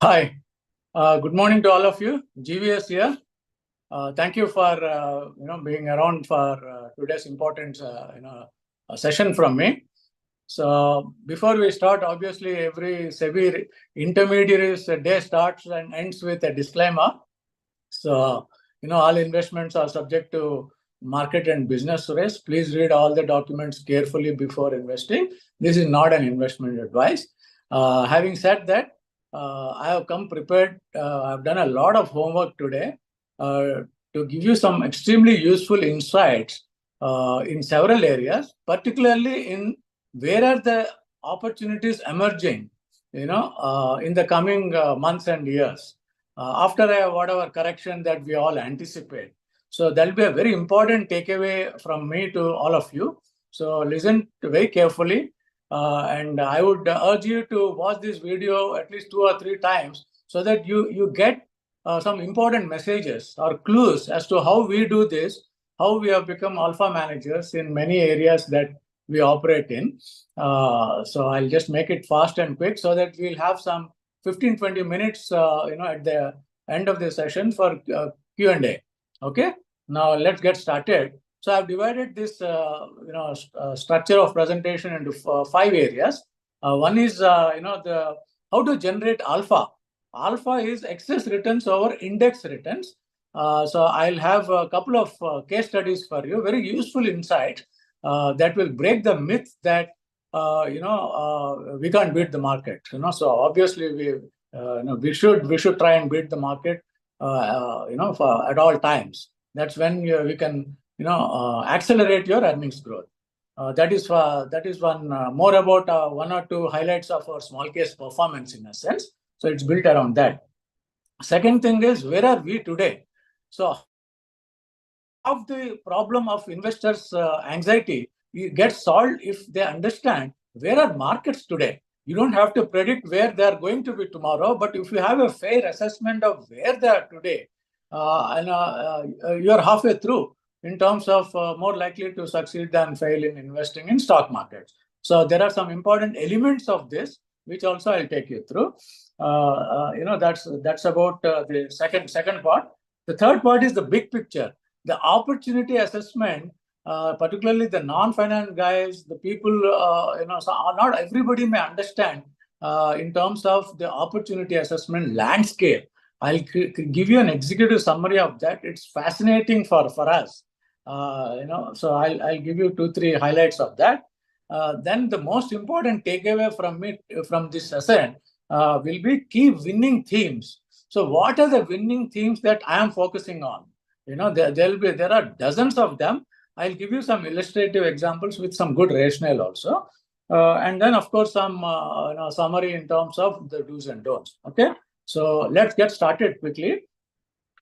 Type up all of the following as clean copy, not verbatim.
Hi, good morning to all of you. GVS here. Thank you for being around for today's important session from me. So before we start, obviously every SEBI intermediaries day starts and ends with a disclaimer. So all investments are subject to market and business risk. Please read all the documents carefully before investing. This is not an investment advice. Having said that, I have come prepared. I've done a lot of homework today to give you some extremely useful insights in several areas, particularly in where are the opportunities emerging, in the coming months and years after whatever correction that we all anticipate. So that'll be a very important takeaway from me to all of you. So listen very carefully. And I would urge you to watch this video at least 2 or 3 times so that you get some important messages or clues as to how we do this, how we have become alpha managers in many areas that we operate in. So I'll just make it fast and quick so that we'll have some 15-20 minutes at the end of the session for Q&A. Okay, now let's get started. So I've divided this structure of presentation into 5 areas. One is the how to generate alpha. Alpha is excess returns over index returns. So I'll have a couple of case studies for you, very useful insights that will break the myth that we can't beat the market. So obviously we should try and beat the market. For at all times. That's when we can accelerate your earnings growth. That is one more about 1 or 2 highlights of our small case performance in a sense. So it's built around that. Second thing is, where are we today? So half the problem of investors' anxiety gets solved if they understand where are markets today. You don't have to predict where they are going to be tomorrow, but if you have a fair assessment of where they are today, you are halfway through in terms of more likely to succeed than fail in investing in stock markets. So there are some important elements of this, which also I'll take you through. That's about the second part. The third part is the big picture. The opportunity assessment, particularly the non-finance guys, the people, so not everybody may understand in terms of the opportunity assessment landscape. I'll give you an executive summary of that. It's fascinating for us. So I'll give you 2-3 highlights of that. Then the most important takeaway from this session will be key winning themes. So what are the winning themes that I am focusing on? There are dozens of them. I'll give you some illustrative examples with some good rationale also. And then, of course, some summary in terms of the do's and don'ts. Okay, so let's get started quickly.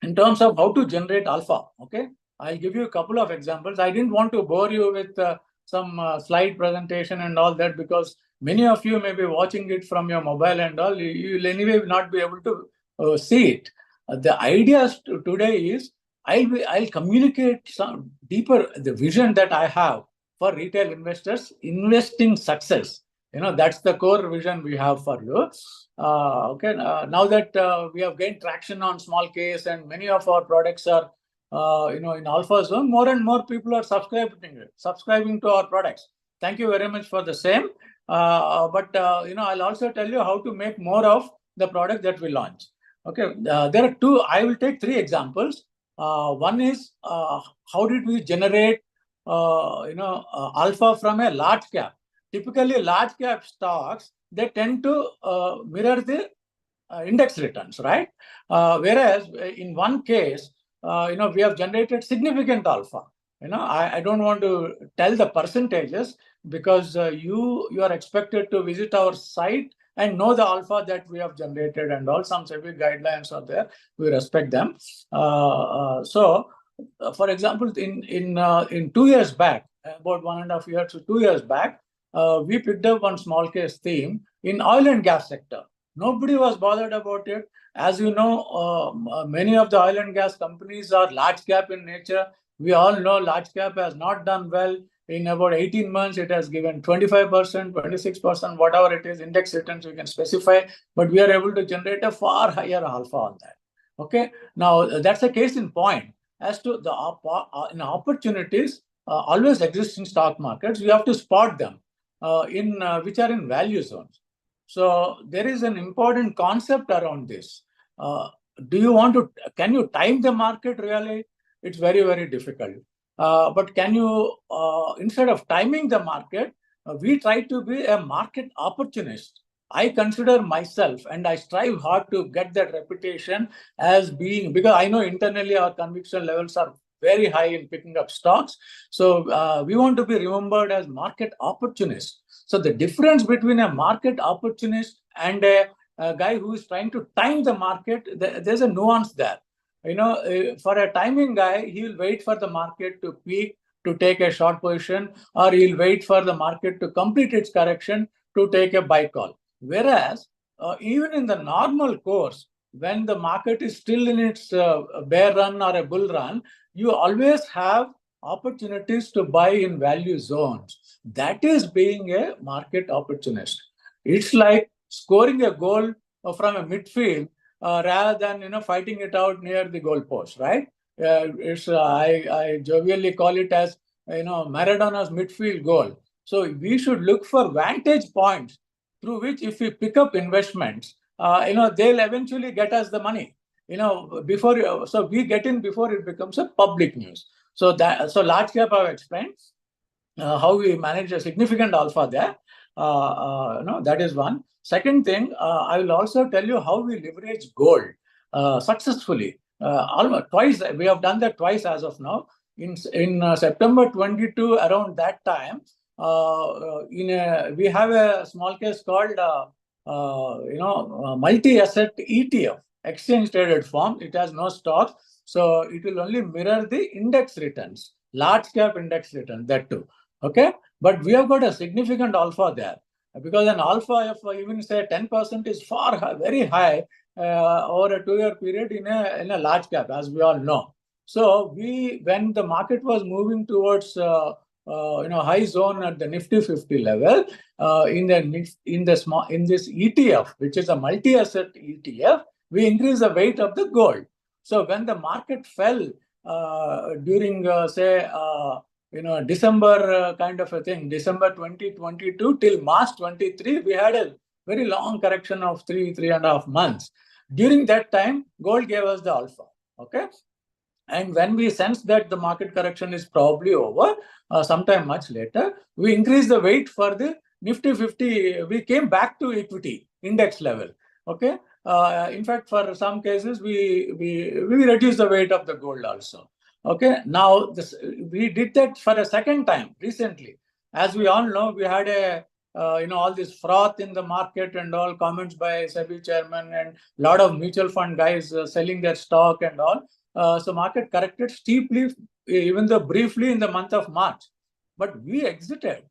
In terms of how to generate alpha, okay, I'll give you a couple of examples. I didn't want to bore you with some slide presentation and all that, because many of you may be watching it from your mobile and all. You will anyway not be able to see it. The idea today is I'll communicate some deeper the vision that I have for retail investors investing success. That's the core vision we have for you. Okay. Now that we have gained traction on small case and many of our products are in alpha zone, more and more people are subscribing to our products. Thank you very much for the same. But I'll also tell you how to make more of the product that we launch. Okay. There are 2. I will take 3 examples. One is how did we generate alpha from a large cap. Typically, large cap stocks, they tend to mirror the index returns, right? Whereas in one case, we have generated significant alpha. I don't want to tell the percentages because you are expected to visit our site and know the alpha that we have generated, and all some SEBI guidelines are there. We respect them. For example, in 2 years back, about 1.5 years to 2 years back, we picked up one small case theme in oil and gas sector. Nobody was bothered about it. As you know, many of the oil and gas companies are large cap in nature. We all know large cap has not done well. In about 18 months, it has given 25%, 26%, whatever it is, index returns you can specify, but we are able to generate a far higher alpha on that. Okay, now that's a case in point. As to the opportunities, always exist in stock markets. You have to spot them which are in value zones. So there is an important concept around this. Can you time the market really? It's very, very difficult. But can you, instead of timing the market, we try to be a market opportunist. I consider myself, and I strive hard to get that reputation as being, because I know internally our conviction levels are very high in picking up stocks. So we want to be remembered as market opportunists. So the difference between a market opportunist and a guy who is trying to time the market, there's a nuance there. For a timing guy, he will wait for the market to peak to take a short position, or he'll wait for the market to complete its correction to take a buy call. Whereas, even in the normal course, when the market is still in its bear run or a bull run, you always have opportunities to buy in value zones. That is being a market opportunist. It's like scoring a goal from a midfield rather than fighting it out near the goalpost, right? I jovially call it as Maradona's midfield goal. So we should look for vantage points through which, if we pick up investments, they'll eventually get us the money. So we get in before it becomes a public news. So large cap I've explained how we manage a significant alpha there. That is one. Second thing, I will also tell you how we leverage gold successfully. Almost twice, we have done that twice as of now. In September 22, around that time, we have a small case called multi-asset ETF, exchange traded form. It has no stocks, so it will only mirror the index returns, large cap index return, that too. Okay, but we have got a significant alpha there, because an alpha of even say 10% is very high over a 2-year period in a large cap, as we all know. So when the market was moving towards high zone at the Nifty 50 level, in this ETF, which is a multi-asset ETF, we increase the weight of the gold. So when the market fell during December kind of a thing, December 2022 till March 23, we had a very long correction of 3.5 months. During that time, gold gave us the alpha. Okay. And when we sense that the market correction is probably over, sometime much later, we increase the weight for the Nifty 50. We came back to equity index level. Okay. In fact, for some cases, we reduce the weight of the gold also. Okay. Now, we did that for a second time recently. As we all know, we had all this froth in the market and all, comments by SEBI chairman and a lot of mutual fund guys selling their stock and all. So market corrected steeply, even though briefly, in the month of March. But we exited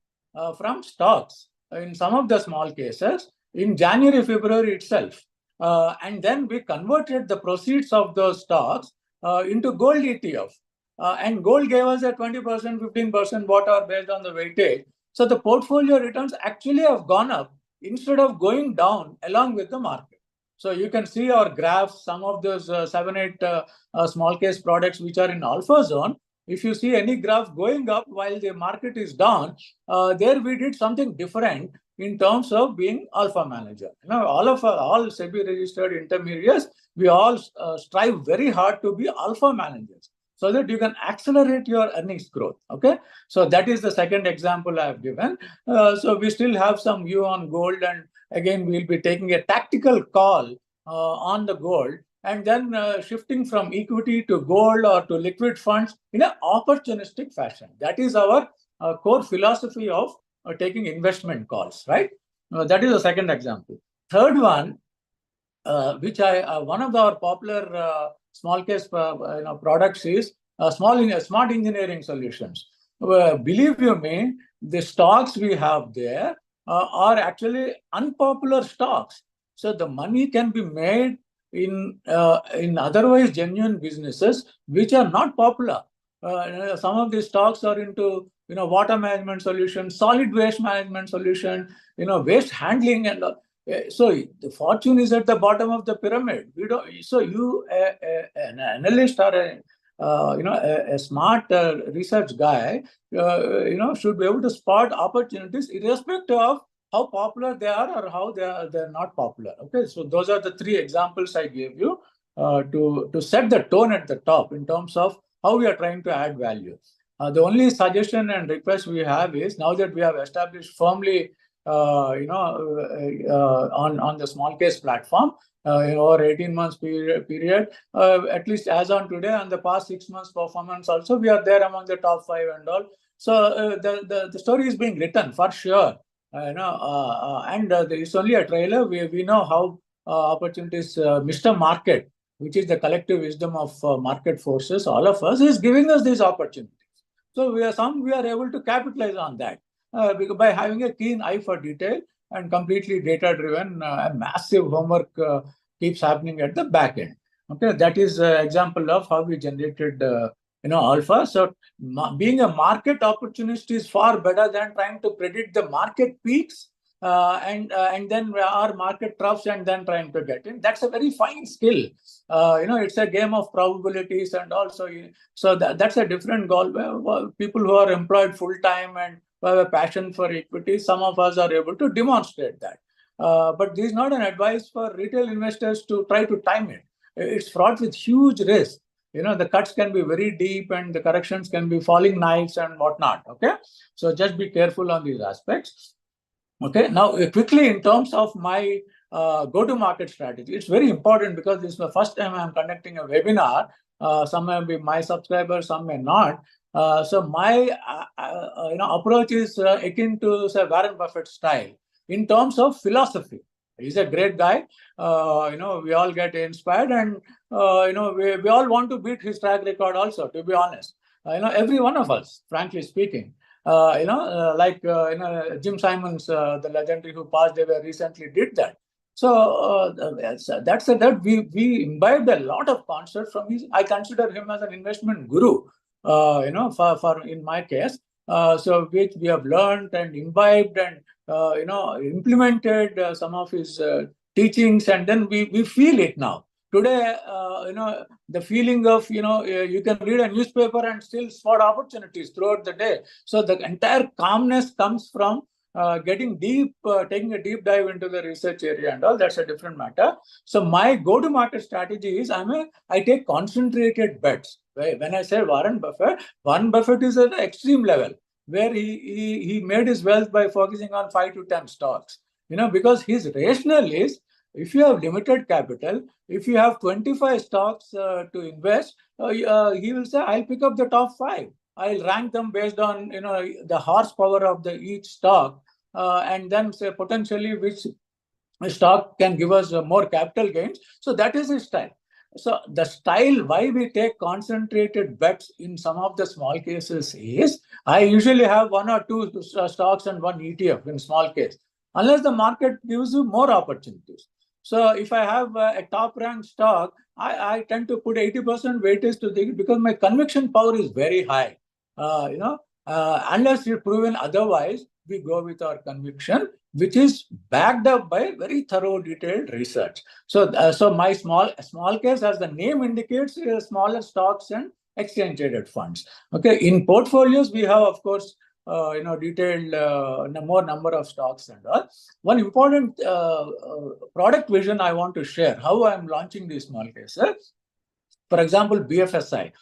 from stocks in some of the small cases in January, February itself. And then we converted the proceeds of those stocks into gold ETF. And gold gave us a 20%, 15%, whatever, based on the weightage. So the portfolio returns actually have gone up instead of going down along with the market. So you can see our graphs, some of those 7-8 small case products which are in alpha zone. If you see any graph going up while the market is down, there we did something different in terms of being alpha manager. All SEBI registered intermediaries, we all strive very hard to be alpha managers, so that you can accelerate your earnings growth. Okay, so that is the second example I have given. So we still have some view on gold, and again we'll be taking a tactical call on the gold, and then shifting from equity to gold or to liquid funds in an opportunistic fashion. That is our core philosophy of taking investment calls, right? That is the second example. Third one, which one of our popular small case products is smart engineering solutions. Believe you me, the stocks we have there are actually unpopular stocks. So the money can be made in otherwise genuine businesses which are not popular. Some of these stocks are into water management solutions, solid waste management solution, waste handling and all. So the fortune is at the bottom of the pyramid. We don't. So you, an analyst or a smart research guy, should be able to spot opportunities irrespective of how popular they are or how they're not popular. Okay, so those are the three examples I gave you to set the tone at the top in terms of how we are trying to add value. The only suggestion and request we have is, now that we have established firmly, on the small case platform, over 18 months period, at least as on today and the past 6 months performance also, we are there among the top 5 and all. So the story is being written for sure. And it's only a trailer. We know how opportunities, Mr. Market, which is the collective wisdom of market forces, all of us, is giving us these opportunities. So we are able to capitalize on that by having a keen eye for detail and completely data driven. Massive homework keeps happening at the back end. Okay, that is an example of how we generated alpha. So being a market opportunist is far better than trying to predict the market peaks and then our market troughs and then trying to get in. That's a very fine skill. It's a game of probabilities, and also so that's a different goal. People who are employed full time and who have a passion for equity, some of us are able to demonstrate that. But this is not an advice for retail investors to try to time it. It's fraught with huge risk. The cuts can be very deep and the corrections can be falling knives and whatnot. Okay, so just be careful on these aspects. Okay, now quickly in terms of my go-to-market strategy, it's very important because this is the first time I'm conducting a webinar. Some may be my subscribers, some may not. So my approach is akin to, say, Warren Buffett style in terms of philosophy. He's a great guy. We all get inspired, and we all want to beat his track record also, to be honest. Every one of us, frankly speaking. Jim Simons, the legendary who passed away recently, did that. So that we imbibed a lot of concepts from his. I consider him as an investment guru. For in my case, so which we have learned and imbibed and implemented some of his teachings, and then we feel it now. Today, the feeling of, you can read a newspaper and still spot opportunities throughout the day. So the entire calmness comes from getting deep, taking a deep dive into the research area and all. That's a different matter. So my go-to-market strategy is I take concentrated bets. When I say Warren Buffett is at an extreme level where he made his wealth by focusing on 5 to 10 stocks. Because his rationale is, if you have limited capital, if you have 25 stocks to invest, he will say, I'll pick up the top 5. I'll rank them based on the horsepower of each stock, and then say potentially which stock can give us more capital gains. So that is his style. So the style why we take concentrated bets in some of the small cases is, I usually have 1 or 2 stocks and 1 ETF in small case, unless the market gives you more opportunities. So if I have a top ranked stock, I tend to put 80% weightage to it because my conviction power is very high. Unless you're proven otherwise, we go with our conviction, which is backed up by very thorough, detailed research. So my small case, as the name indicates, smaller stocks and exchange-traded funds. Okay, in portfolios, we have, of course, detailed more number of stocks and all. One important product vision I want to share, how I'm launching these small cases. For example, BFSI,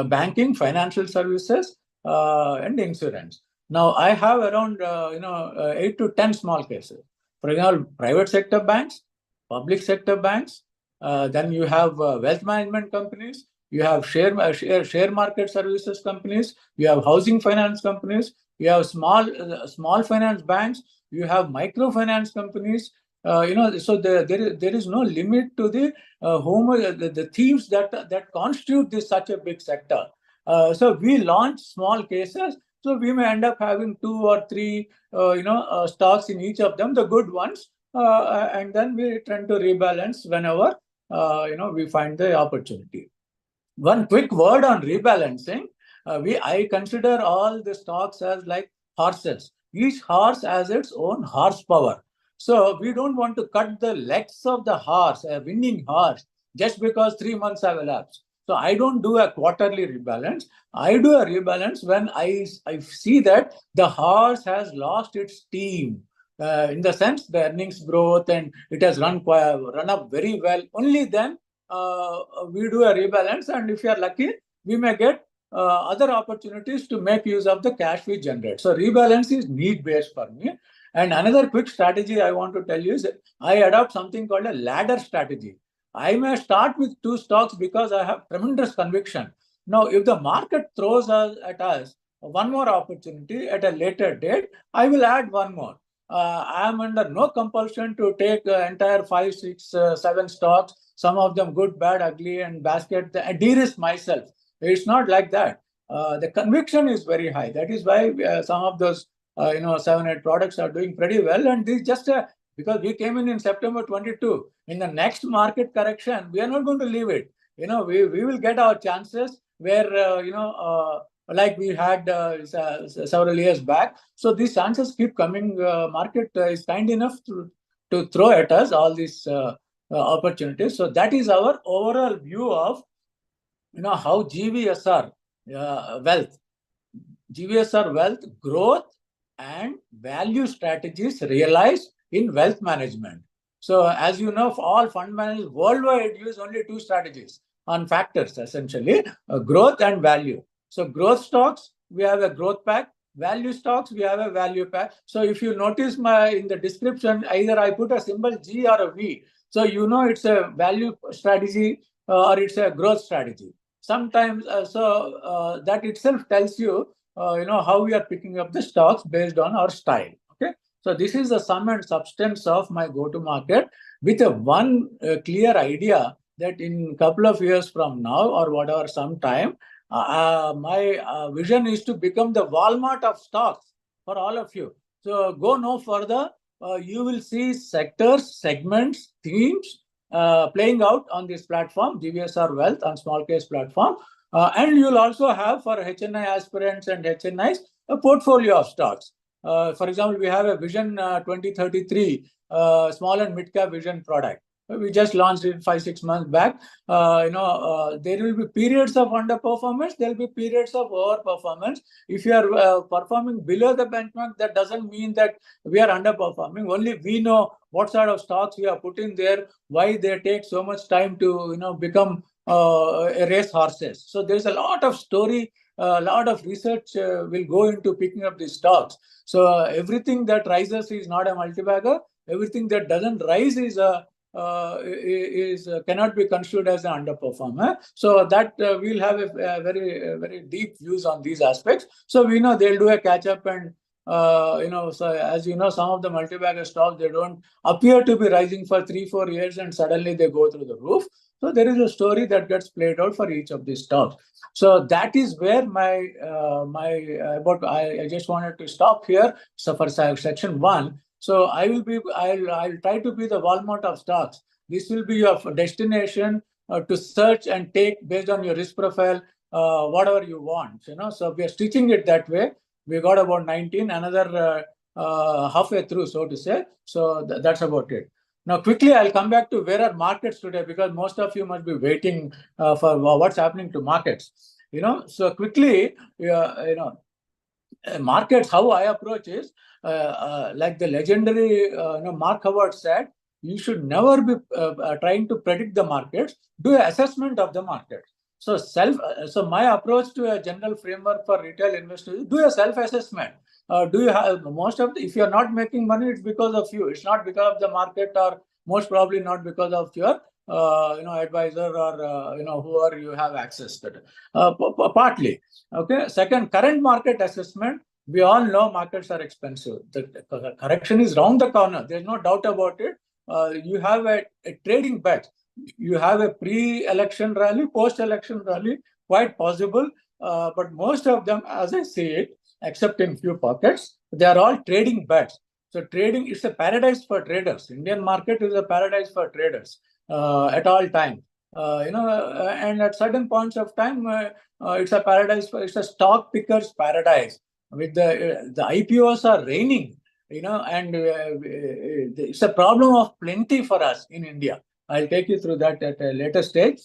banking, financial services, and insurance. Now, I have around 8 to 10 small cases. For example, private sector banks, public sector banks, then you have wealth management companies, you have share market services companies, you have housing finance companies, you have small finance banks, you have microfinance companies. So there is no limit to the themes that constitute this such a big sector. So we launch small cases. So we may end up having 2 or 3 stocks in each of them, the good ones, and then we tend to rebalance whenever we find the opportunity. One quick word on rebalancing. I consider all the stocks as like horses. Each horse has its own horsepower. So we don't want to cut the legs of the horse, a winning horse, just because 3 months have elapsed. So I don't do a quarterly rebalance. I do a rebalance when I see that the horse has lost its steam. In the sense, the earnings growth and it has run up very well. Only then we do a rebalance, and if you are lucky, we may get other opportunities to make use of the cash we generate. So rebalance is need based for me. And another quick strategy I want to tell you is I adopt something called a ladder strategy. I may start with 2 stocks because I have tremendous conviction. Now, if the market throws at us one more opportunity at a later date, I will add one more. I am under no compulsion to take entire 5, 6, 7 stocks, some of them good, bad, ugly, and basket, de-risk myself. It's not like that. The conviction is very high. That is why some of those 7, 8 products are doing pretty well. And this just because we came in September 22. In the next market correction, we are not going to leave it. We will get our chances where like we had several years back. So these chances keep coming. Market is kind enough to throw at us all these opportunities. So that is our overall view of how GVSR wealth growth and value strategies realized in wealth management. So as you know, all fund managers worldwide use only 2 strategies on factors, essentially, growth and value. So growth stocks, we have a growth pack. Value stocks, we have a value pack. So if you notice in the description, either I put a symbol G or a V. So it's a value strategy or it's a growth strategy. Sometimes, that itself tells you, how we are picking up the stocks based on our style. Okay. So this is the sum and substance of my go-to-market with a one clear idea that in a couple of years from now or whatever sometime, my vision is to become the Walmart of stocks for all of you. So go no further. You will see sectors, segments, themes playing out on this platform, GVSR Wealth on small case platform. And you'll also have for HNI aspirants and HNIs a portfolio of stocks. For example, we have a Vision 2033 small and mid cap vision product. We just launched it 5, 6 months back. There will be periods of underperformance. There will be periods of overperformance. If you are performing below the benchmark, that doesn't mean that we are underperforming. Only we know what sort of stocks we are putting there, why they take so much time to become race horses. So there's a lot of story, a lot of research will go into picking up these stocks. So everything that rises is not a multi-bagger. Everything that doesn't rise is cannot be considered as an underperformer. So that we'll have a very deep views on these aspects. So we know they'll do a catch up, and so as you know, some of the multi-bagger stocks, they don't appear to be rising for 3-4 years and suddenly they go through the roof. So there is a story that gets played out for each of these stocks. So that is where I just wanted to stop here. So for section 1. So I'll try to be the Walmart of stocks. This will be your destination to search and take based on your risk profile, whatever you want. So we are stitching it that way. We got about 19, another halfway through, so to say. So that's about it. Now, quickly, I'll come back to where are markets today, because most of you must be waiting for what's happening to markets. So quickly, markets, how I approach is, like the legendary Mark Howard said, you should never be trying to predict the markets. Do an assessment of the market. So my approach to a general framework for retail investors, do a self-assessment. Do you have if you're not making money, it's because of you. It's not because of the market, or most probably not because of your advisor or whoever you have access to. Partly. Okay. Second, current market assessment. We all know markets are expensive. The correction is round the corner. There's no doubt about it. You have a trading bet. You have a pre-election rally, post-election rally, quite possible. But most of them, as I see it, except in few pockets, they are all trading bets. So trading is a paradise for traders. Indian market is a paradise for traders at all times. And at certain points of time, it's a paradise. It's a stock picker's paradise. With the IPOs are raining, and it's a problem of plenty for us in India. I'll take you through that at a later stage.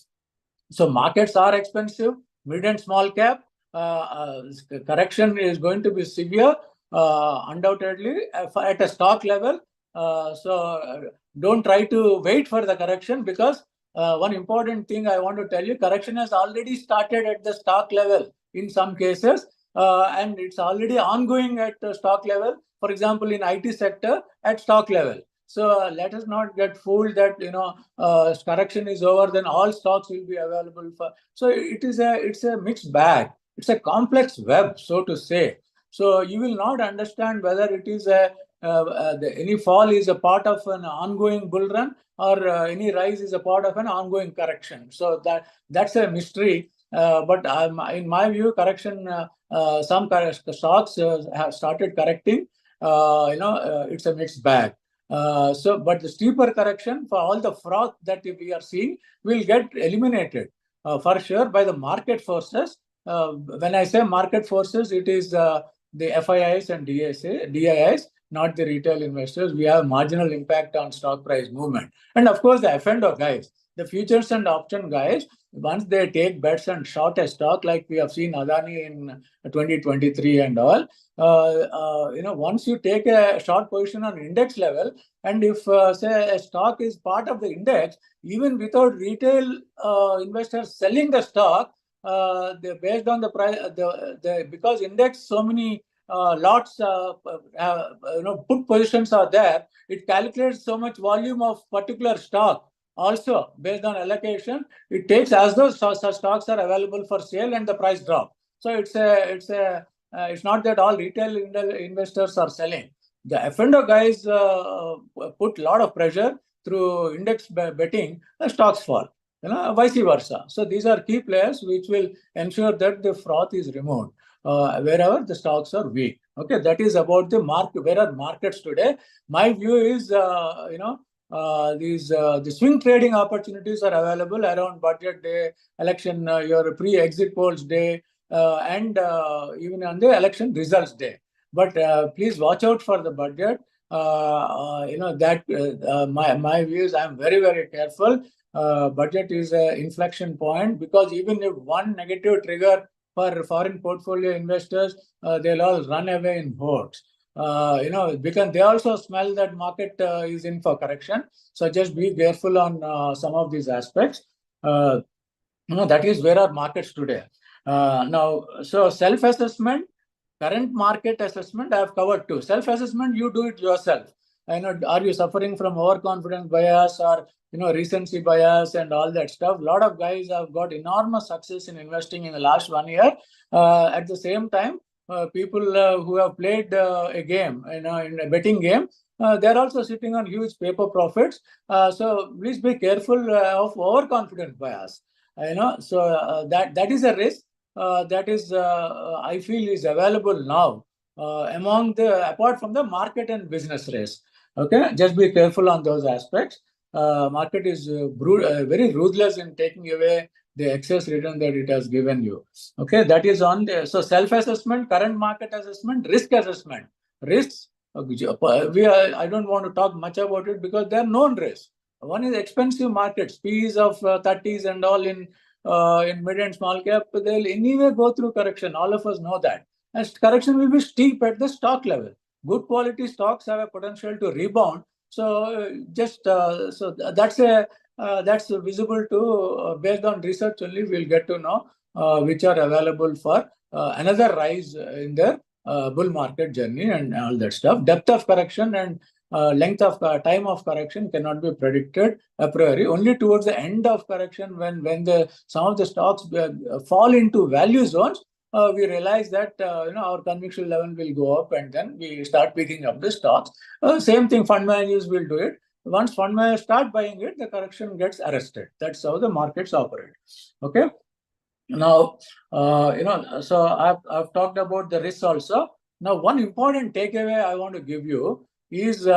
So markets are expensive, mid and small cap. Correction is going to be severe, undoubtedly, at a stock level. Don't try to wait for the correction, because one important thing I want to tell you, correction has already started at the stock level in some cases, and it's already ongoing at the stock level. For example, in IT sector, at stock level. So let us not get fooled that correction is over, then all stocks will be available for. So it's a mixed bag. It's a complex web, so to say. So you will not understand whether it is any fall is a part of an ongoing bull run, or any rise is a part of an ongoing correction. So that's a mystery. But in my view, correction, some stocks have started correcting. It's a mixed bag. But the steeper correction, for all the froth that we are seeing, will get eliminated for sure by the market forces. When I say market forces, it is the FIIs and DIIs, not the retail investors. We have marginal impact on stock price movement. And of course, the F&O guys, the futures and option guys, once they take bets and short a stock, like we have seen Adani in 2023 and all, once you take a short position on index level, and if say a stock is part of the index, even without retail investors selling the stock, based on the price, because index so many lots, put positions are there, it calculates so much volume of particular stock. Also, based on allocation, it takes as though such stocks are available for sale and the price drop. So it's not that all retail investors are selling. The F&O guys put a lot of pressure through index betting, stocks fall, vice versa. So these are key players which will ensure that the froth is removed wherever the stocks are weak. Okay, that is about the market. Where are markets today? My view is, the swing trading opportunities are available around budget day, election, your pre-exit polls day, and even on the election results day. But please watch out for the budget. My views, I'm very, very careful. Budget is an inflection point, because even if one negative trigger for foreign portfolio investors, they'll all run away in hordes. Because they also smell that market is in for correction. So just be careful on some of these aspects. That is where our markets today. So self-assessment, current market assessment, I have covered too. Self-assessment, you do it yourself. Are you suffering from overconfidence bias, or recency bias and all that stuff? A lot of guys have got enormous success in investing in the last 1 year. At the same time, people who have played a game, in a betting game, they're also sitting on huge paper profits. So please be careful of overconfidence bias. So that is a risk that is, I feel, is available now apart from the market and business risk. Okay, just be careful on those aspects. Market is very ruthless in taking away the excess return that it has given you. Okay, that is on the, so self-assessment, current market assessment, risk assessment. Risks, I don't want to talk much about it because they are known risks. One is expensive markets, P's of 30s and all in mid and small cap. They'll anyway go through correction. All of us know that. And correction will be steep at the stock level. Good quality stocks have a potential to rebound. So that's visible to, based on research only, we'll get to know which are available for another rise in their bull market journey and all that stuff. Depth of correction and length of time of correction cannot be predicted a priori. Only towards the end of correction, when some of the stocks fall into value zones, we realize that our conviction level will go up, and then we start picking up the stocks. Same thing, fund managers will do it. Once fund managers start buying it, the correction gets arrested. That's how the markets operate. Okay. Now, so I've talked about the risks also. Now, one important takeaway I want to give you is,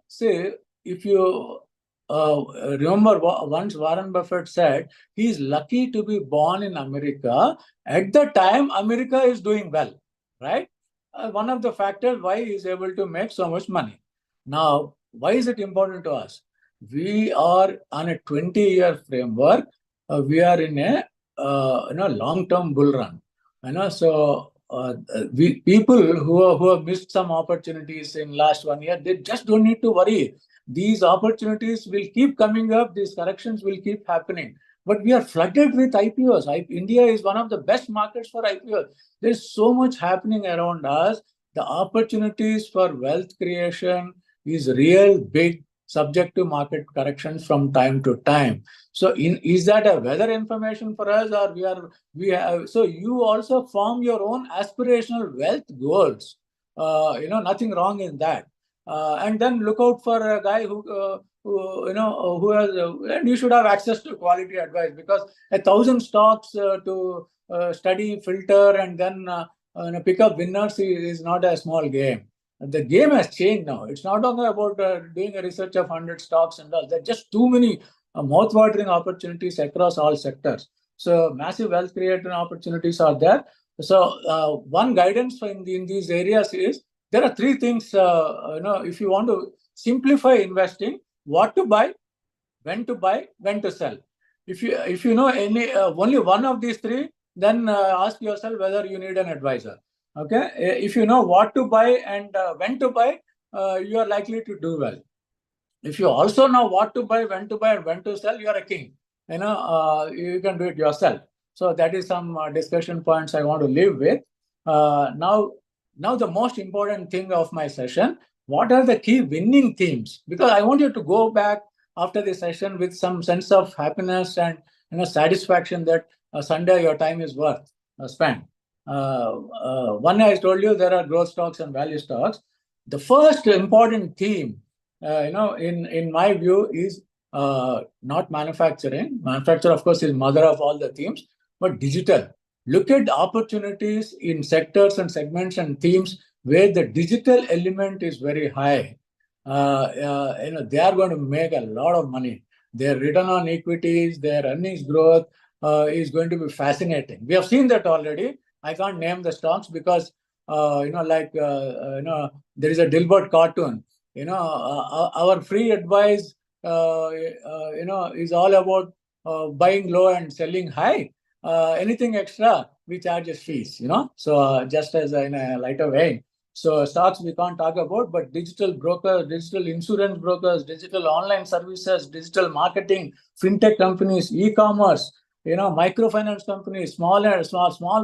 say, if you remember once Warren Buffett said he's lucky to be born in America at the time America is doing well, right? One of the factors why he is able to make so much money. Now, why is it important to us? We are on a 20-year framework. We are in a long-term bull run. So we people who have missed some opportunities in last 1 year, they just don't need to worry. These opportunities will keep coming up, these corrections will keep happening. But we are flooded with IPOs. India is one of the best markets for IPOs. There's so much happening around us. The opportunities for wealth creation is real big, subject to market corrections from time to time. So is that a weather information for us, or we have, so you also form your own aspirational wealth goals. Nothing wrong in that. And then look out for a guy who has, and you should have access to quality advice, because 1,000 stocks to study, filter, and then pick up winners is not a small game. The game has changed now. It's not only about doing a research of 100 stocks and all. There are just too many mouth-watering opportunities across all sectors. So massive wealth creating opportunities are there. So one guidance in these areas is, there are three things, if you want to simplify investing: what to buy, when to sell. If you know only one of these three, then ask yourself whether you need an advisor. Okay, if you know what to buy and when to buy, you are likely to do well. If you also know what to buy, and when to sell, you are a king. You can do it yourself. So that is some discussion points I want to leave with. Now the most important thing of my session: what are the key winning themes? Because I want you to go back after the session with some sense of happiness and satisfaction that Sunday your time is worth spent. One, I told you there are growth stocks and value stocks. The first important theme, in my view, is not manufacturing. Manufacture, of course, is mother of all the themes, but digital. Look at opportunities in sectors and segments and themes where the digital element is very high. They are going to make a lot of money. Their return on equities, their earnings growth is going to be fascinating. We have seen that already. I can't name the stocks because, there is a Dilbert cartoon. Our free advice, is all about buying low and selling high. Anything extra, we charge as fees, So just as in a lighter vein. So stocks we can't talk about, but digital brokers, digital insurance brokers, digital online services, digital marketing, fintech companies, e-commerce, microfinance companies, small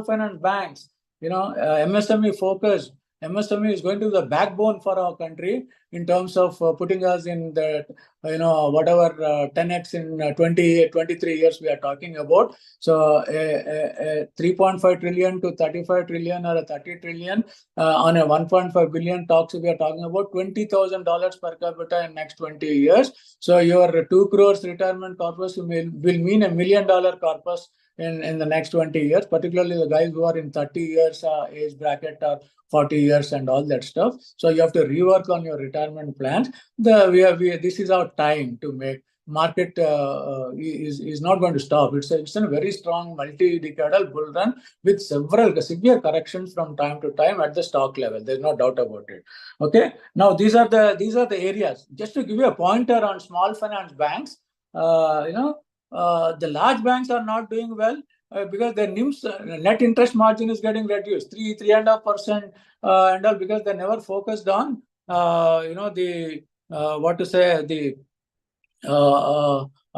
finance banks, MSME focused. MSME is going to be the backbone for our country in terms of putting us in the, whatever 10x in 23 years we are talking about. So 3.5 trillion to 35 trillion or a 30 trillion on a 1.5 billion talks, we are talking about $20,000 per capita in next 20 years. So your 2 crores retirement corpus will mean $1 million corpus in the next 20 years, particularly the guys who are in 30 years age bracket or 40 years and all that stuff. So you have to rework on your retirement plans. This is our time to make. Market is not going to stop. It's a very strong multi-decadal bull run with several severe corrections from time to time at the stock level. There's no doubt about it. Okay. Now these are the areas. Just to give you a pointer on small finance banks, the large banks are not doing well because their NIMs, net interest margin, is getting reduced 3.5%, and all, because they never focused on the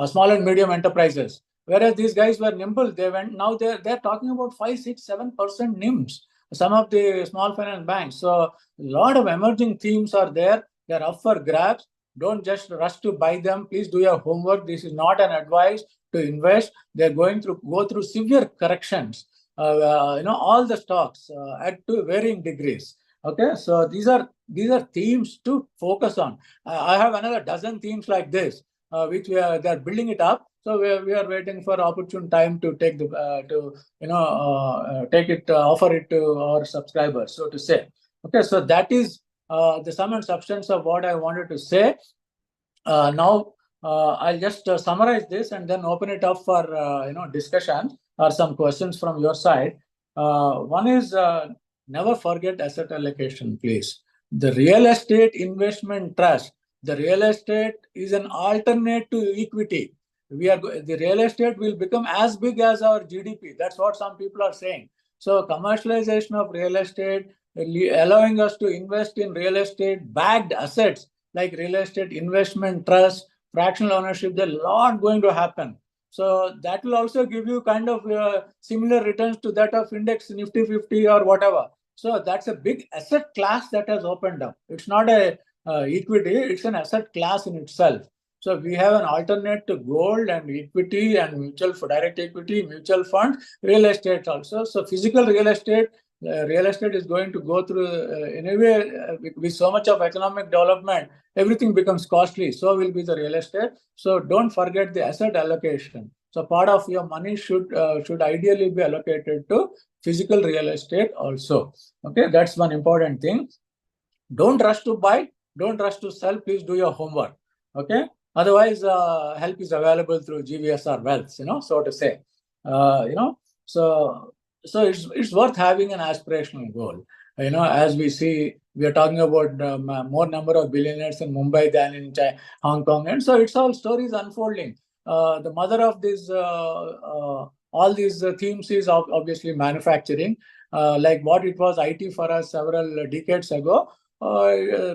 small and medium enterprises. Whereas these guys were nimble, now they're talking about 5, 6, 7% NIMs. Some of the small finance banks. So a lot of emerging themes are there. They're up for grabs. Don't just rush to buy them. Please do your homework. This is not an advice to invest. They're go through severe corrections. All the stocks at varying degrees. Okay, so these are themes to focus on. I have another dozen themes like this, which they're building it up. So we are waiting for opportune time to take offer it to our subscribers, so to say. Okay, so that is the sum and substance of what I wanted to say. Now I'll just summarize this and then open it up for discussion or some questions from your side. One is never forget asset allocation, please. The real estate investment trust. The real estate is an alternate to equity. The real estate will become as big as our GDP. That's what some people are saying. So commercialization of real estate, allowing us to invest in real estate backed assets like real estate investment trust, fractional ownership, there's a lot going to happen. So that will also give you kind of similar returns to that of index Nifty 50 or whatever. So that's a big asset class that has opened up. It's not a equity, it's an asset class in itself. So we have an alternate to gold and equity and direct equity, mutual fund, real estate also. So physical real estate is going to go through anyway with so much of economic development, everything becomes costly. So will be the real estate. So don't forget the asset allocation. So part of your money should ideally be allocated to physical real estate also. Okay, that's one important thing. Don't rush to buy. Don't rush to sell. Please do your homework. Okay. Otherwise, help is available through GVSR Wealth. So to say. So it's worth having an aspirational goal. As we see, we are talking about more number of billionaires in Mumbai than in Hong Kong, and so it's all stories unfolding. The mother of this, all these themes is obviously manufacturing. Like what it was IT for us several decades ago,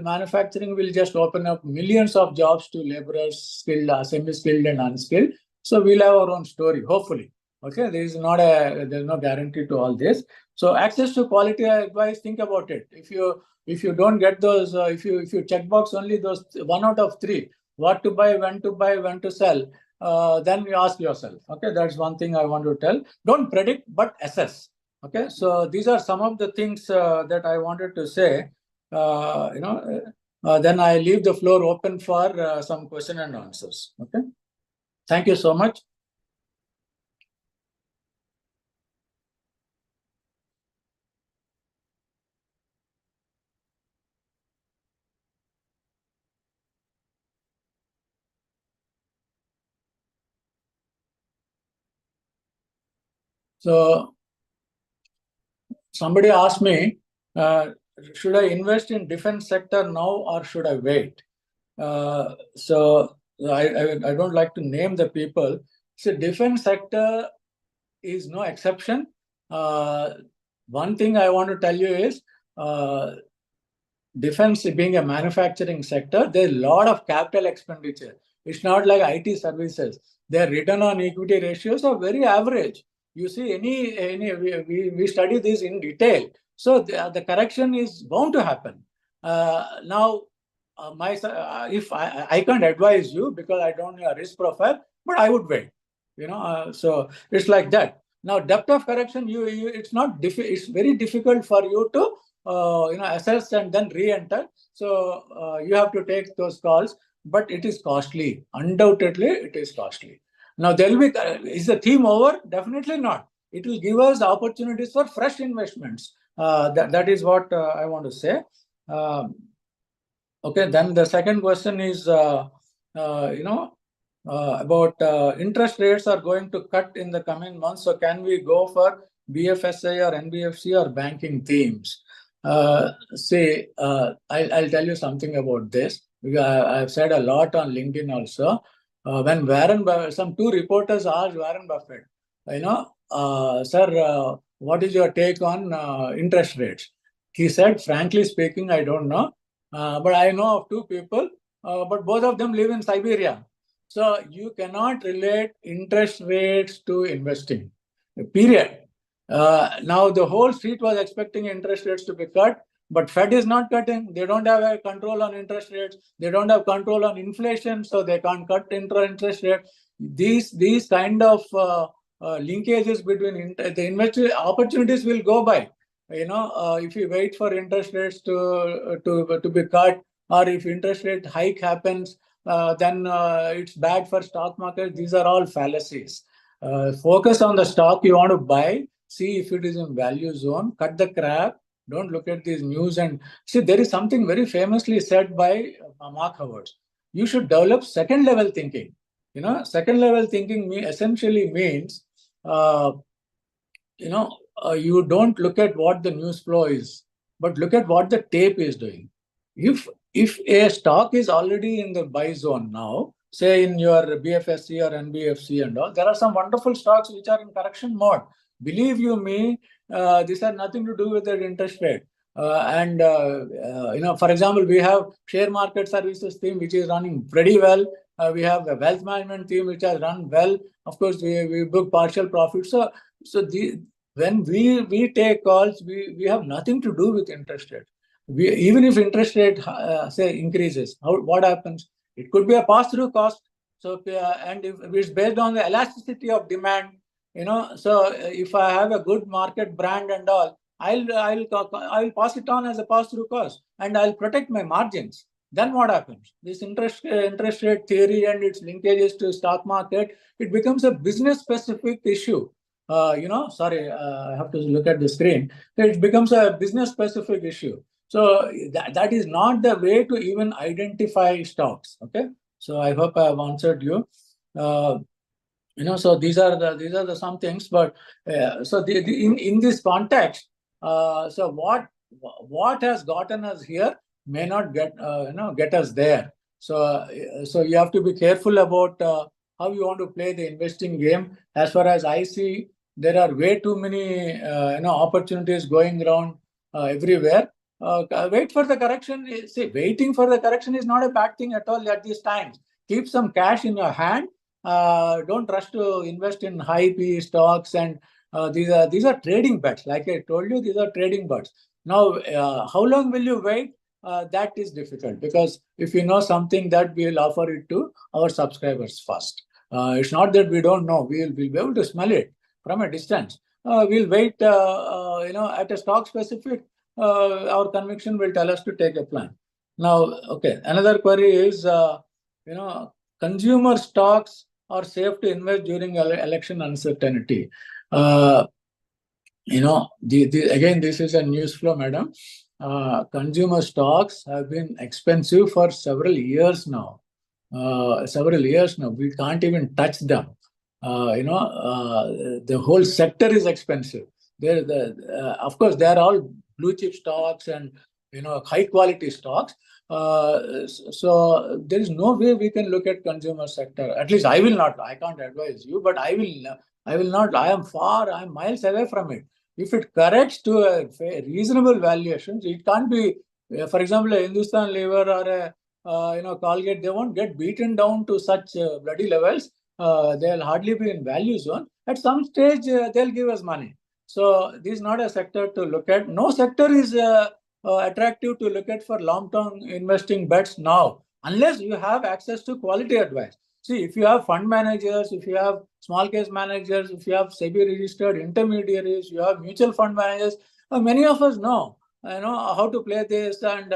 manufacturing will just open up millions of jobs to laborers, skilled, semi-skilled, and unskilled. So we'll have our own story, hopefully. Okay, there's no guarantee to all this. So access to quality advice, think about it. If you don't get those, if you checkbox only those 1 out of 3, what to buy, when to sell, then you ask yourself. Okay, that's one thing I want to tell. Don't predict, but assess. Okay, so these are some of the things that I wanted to say. Then I leave the floor open for some question and answers. Okay, thank you so much. So somebody asked me, should I invest in defense sector now or should I wait? So I don't like to name the people. So defense sector is no exception. One thing I want to tell you is defense being a manufacturing sector, there's a lot of capital expenditure. It's not like IT services. Their return on equity ratios are very average. You see, we study this in detail. So the correction is bound to happen. Now, if I can't advise you because I don't know a risk profile, but I would wait. So it's like that. Now, depth of correction, it's not it's very difficult for you to assess and then re-enter. So you have to take those calls, but it is costly. Undoubtedly, it is costly. Now, there will be, is the theme over? Definitely not. It will give us opportunities for fresh investments. That is what I want to say. Okay, then the second question is, about interest rates are going to cut in the coming months. So can we go for BFSI or NBFC or banking themes? I'll tell you something about this. I've said a lot on LinkedIn also. When some two reporters asked Warren Buffett, sir, what is your take on interest rates? He said, frankly speaking, I don't know. But I know of two people, but both of them live in Siberia. So you cannot relate interest rates to investing, period. Now the whole street was expecting interest rates to be cut, but Fed is not cutting. They don't have a control on interest rates. They don't have control on inflation, so they can't cut interest rate. These kind of linkages between the investor opportunities will go by. If you wait for interest rates to be cut, or if interest rate hike happens, then it's bad for stock market. These are all fallacies. Focus on the stock you want to buy. See if it is in value zone. Cut the crap. Don't look at these news and see. There is something very famously said by Mark Howard. you should develop second level thinking. Second level thinking essentially means, you don't look at what the news flow is, but look at what the tape is doing. If a stock is already in the buy zone now, say in your BFSC or NBFC and all, there are some wonderful stocks which are in correction mode. Believe you me, this has nothing to do with the interest rate. For example, we have share market services team which is running pretty well. We have a wealth management team which has run well. Of course, we book partial profits. When we take calls, we have nothing to do with interest rate. Even if interest rate say increases, what happens? It could be a pass-through cost. So and if it's based on the elasticity of demand, so if I have a good market brand and all, I'll pass it on as a pass-through cost, and I'll protect my margins. Then what happens? This interest rate theory and its linkages to stock market, it becomes a business-specific issue. Sorry, I have to look at the screen. It becomes a business-specific issue. So that is not the way to even identify stocks. Okay. So I hope I have answered you. So these are the some things. But so in this context, so what has gotten us here may not get us there. So you have to be careful about how you want to play the investing game. As far as I see, there are way too many opportunities going around everywhere. Wait for the correction. See, waiting for the correction is not a bad thing at all at these times. Keep some cash in your hand. Don't rush to invest in high PE stocks, and these are trading bets. Like I told you, these are trading bets. Now, how long will you wait? That is difficult, because if you know something, that we will offer it to our subscribers first. It's not that we don't know. We'll be able to smell it from a distance. We'll wait, at a stock specific, our conviction will tell us to take a plan. Now, okay, another query is, consumer stocks are safe to invest during election uncertainty. Again, this is a news flow, madam. Consumer stocks have been expensive for several years now. We can't even touch them. The whole sector is expensive. Of course, they are all blue chip stocks and high quality stocks. So there is no way we can look at consumer sector. At least I will not. I can't advise you, but I will not. I am miles away from it. If it corrects to a reasonable valuations, it can't be. For example, a Hindustan Lever or a Colgate, they won't get beaten down to such bloody levels. They'll hardly be in value zone. At some stage, they'll give us money. So this is not a sector to look at. No sector is attractive to look at for long-term investing bets now, unless you have access to quality advice. See, if you have fund managers, if you have small case managers, if you have SEBI registered intermediaries, you have mutual fund managers, many of us know how to play this, and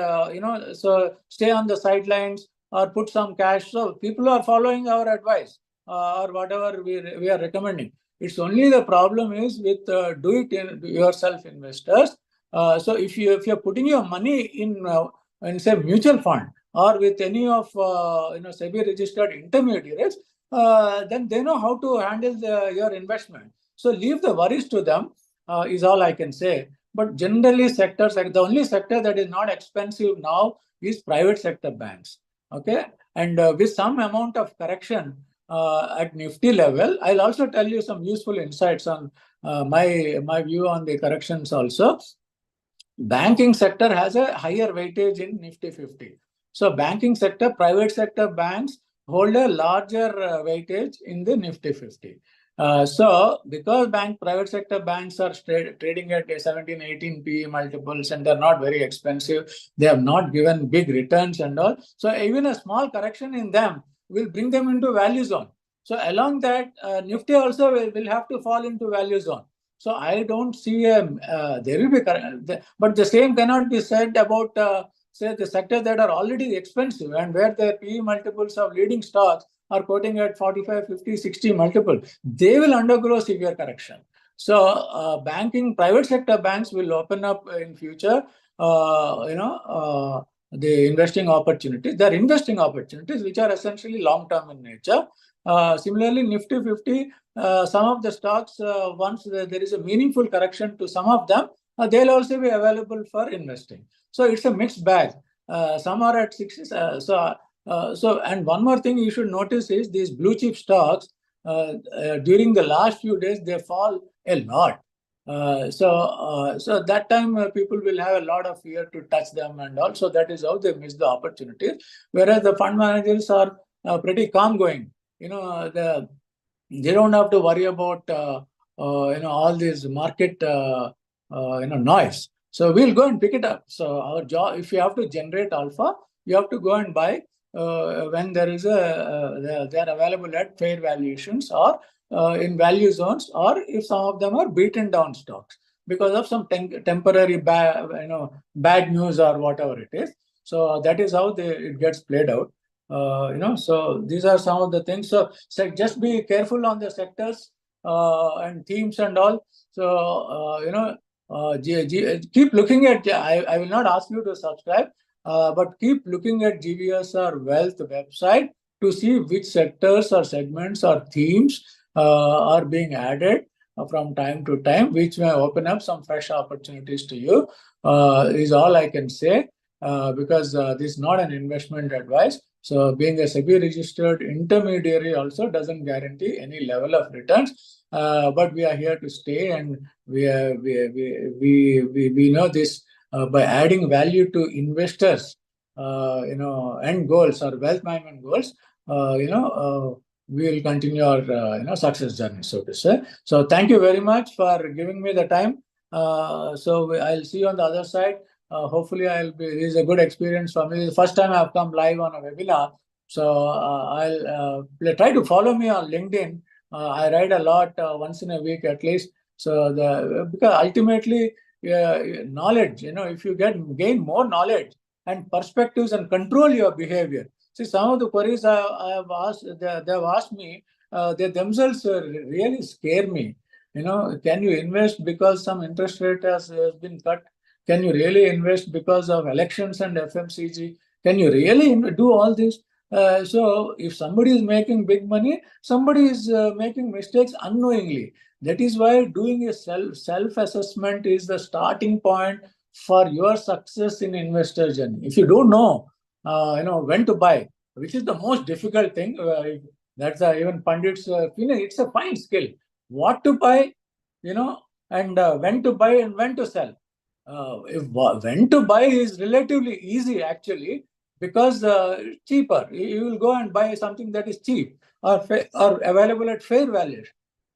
so stay on the sidelines or put some cash. So people are following our advice or whatever we are recommending. It's only the problem is with do-it-yourself investors. So if you're putting your money in say mutual fund or with any of SEBI registered intermediaries, then they know how to handle your investment. So leave the worries to them, is all I can say. But generally, sectors, like the only sector that is not expensive now is private sector banks. Okay, and with some amount of correction at Nifty level, I'll also tell you some useful insights on my view on the corrections also. Banking sector has a higher weightage in Nifty 50. So banking sector, private sector banks hold a larger weightage in the Nifty 50. So because private sector banks are trading at a 17, 18 PE multiples, and they're not very expensive, they have not given big returns and all. So even a small correction in them will bring them into value zone. So along that, Nifty also will have to fall into value zone. So I don't see there will be, but the same cannot be said about say the sectors that are already expensive and where the PE multiples of leading stocks are quoting at 45, 50, 60 multiple. They will undergo severe correction. So private sector banks will open up in future. the investing opportunities. They are investing opportunities which are essentially long-term in nature. Similarly, Nifty 50, some of the stocks, once there is a meaningful correction to some of them, they'll also be available for investing. So it's a mixed bag. Some are at 60. And one more thing you should notice is these blue chip stocks, during the last few days, they fall a lot. So that time people will have a lot of fear to touch them, and also that is how they miss the opportunities. Whereas the fund managers are pretty calm going. They don't have to worry about all this market noise. So we'll go and pick it up. So our job, if you have to generate alpha, you have to go and buy when there is they're available at fair valuations, or in value zones, or if some of them are beaten down stocks because of some temporary bad news or whatever it is. So that is how it gets played out. So these are some of the things. So just be careful on the sectors and themes and all. So keep looking at. I will not ask you to subscribe, but keep looking at GVSR Wealth website to see which sectors or segments or themes are being added from time to time, which may open up some fresh opportunities to you. Is all I can say, because this is not an investment advice. So being a SEBI registered intermediary also doesn't guarantee any level of returns. But we are here to stay, and we know this by adding value to investors, end goals or wealth management goals. We will continue our success journey, so to say. So thank you very much for giving me the time. So I'll see you on the other side. Hopefully, this is a good experience for me. This is the first time I've come live on a webinar. So I'll try to follow me on LinkedIn. I write a lot, once in a week at least. So because ultimately, knowledge, if you gain more knowledge and perspectives and control your behavior. See, some of the queries I have asked, they have asked me, they themselves really scare me. Can you invest because some interest rate has been cut? Can you really invest because of elections and FMCG? Can you really do all this? So if somebody is making big money, somebody is making mistakes unknowingly. That is why doing a self-assessment is the starting point for your success in investor journey. If you don't know, when to buy, which is the most difficult thing. That's even pundits. It's a fine skill. What to buy, and when to buy and when to sell. When to buy is relatively easy actually, because cheaper. You will go and buy something that is cheap or available at fair value.